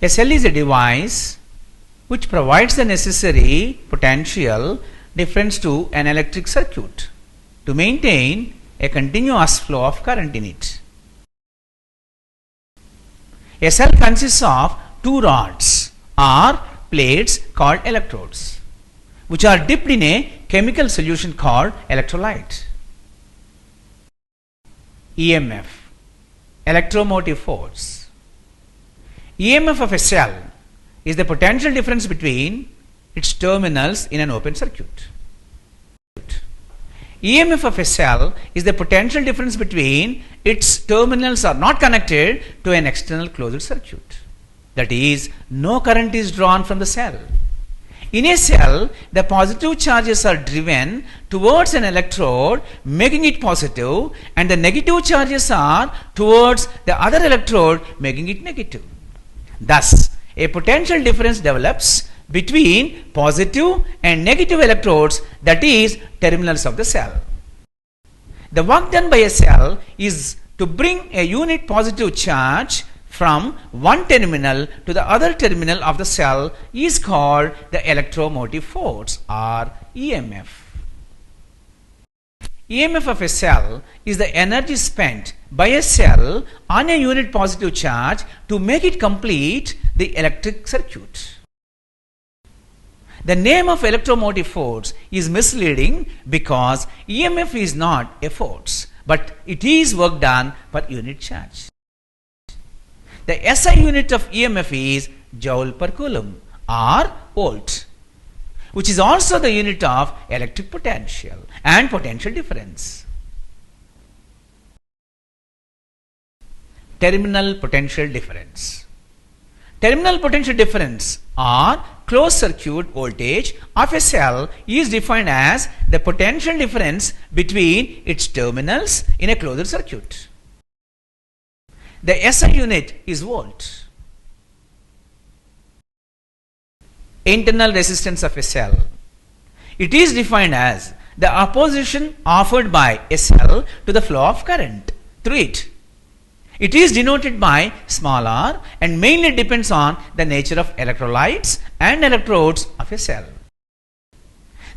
A cell is a device which provides the necessary potential difference to an electric circuit to maintain a continuous flow of current in it. A cell consists of two rods or plates called electrodes, which are dipped in a chemical solution called electrolyte. EMF, electromotive force. EMF of a cell is the potential difference between its terminals in an open circuit. EMF of a cell is the potential difference between its terminals are not connected to an external closed circuit. That is, no current is drawn from the cell. In a cell, the positive charges are driven towards an electrode, making it positive, and the negative charges are towards the other electrode, making it negative. Thus, a potential difference develops between positive and negative electrodes, that is, terminals of the cell. The work done by a cell is to bring a unit positive charge from one terminal to the other terminal of the cell is called the electromotive force or EMF. EMF of a cell is the energy spent by a cell on a unit positive charge to make it complete the electric circuit. The name of electromotive force is misleading because EMF is not a force, but it is work done per unit charge. The SI unit of EMF is joule per coulomb or volt, which is also the unit of electric potential and potential difference. Terminal potential difference. Terminal potential difference or closed circuit voltage of a cell is defined as the potential difference between its terminals in a closed circuit. The SI unit is volt. Internal resistance of a cell. It is defined as the opposition offered by a cell to the flow of current through it. It is denoted by small r and mainly depends on the nature of electrolytes and electrodes of a cell.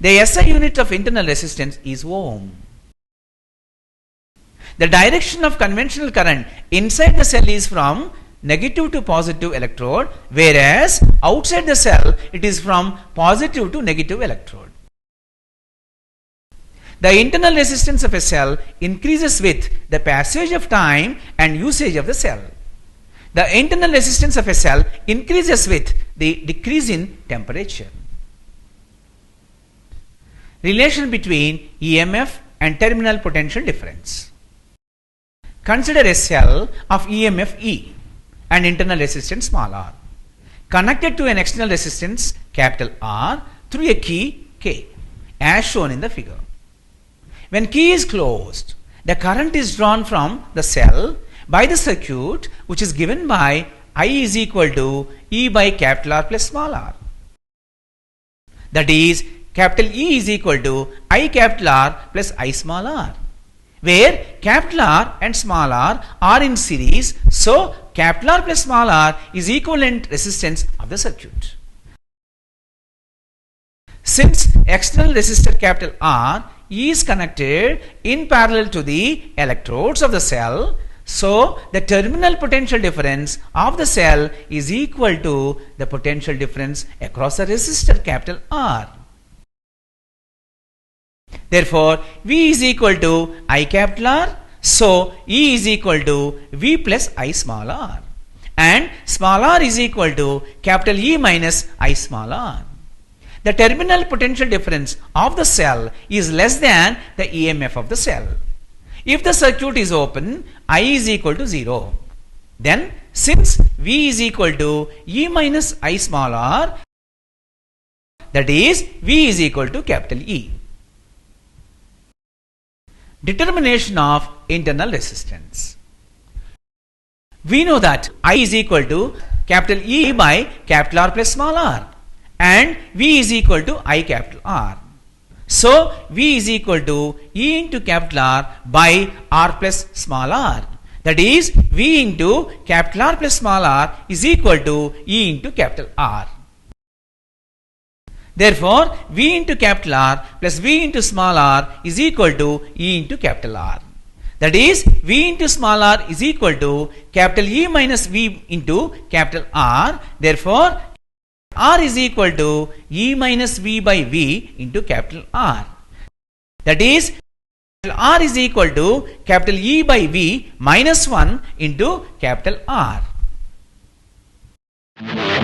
The SI unit of internal resistance is ohm. The direction of conventional current inside the cell is from negative to positive electrode, whereas outside the cell it is from positive to negative electrode. The internal resistance of a cell increases with the passage of time and usage of the cell. The internal resistance of a cell increases with the decrease in temperature. Relation between EMF and terminal potential difference. Consider a cell of EMF E and internal resistance small r connected to an external resistance capital R through a key K as shown in the figure. When key is closed, the current is drawn from the cell by the circuit, which is given by I is equal to E by capital R plus small r. That is, capital E is equal to I capital R plus I small r, where capital R and small r are in series, so capital R plus small r is equivalent resistance of the circuit. Since external resistor capital R is connected in parallel to the electrodes of the cell, so the terminal potential difference of the cell is equal to the potential difference across the resistor capital R. Therefore, V is equal to I capital R, so E is equal to V plus I small r, and small r is equal to capital E minus I small r. The terminal potential difference of the cell is less than the EMF of the cell. If the circuit is open, I is equal to 0. Then, since V is equal to E minus I small r, that is, V is equal to capital E. Determination of internal resistance. We know that I is equal to capital E by capital R plus small r, and V is equal to I capital R. So, V is equal to E into capital R by R plus small r. That is, V into capital R plus small r is equal to E into capital R. Therefore, V into capital R plus V into small r is equal to E into capital R. That is, V into small r is equal to capital E minus V into capital R. Therefore, R is equal to E minus V by V into capital R. That is, R is equal to capital E by V minus 1 into capital R.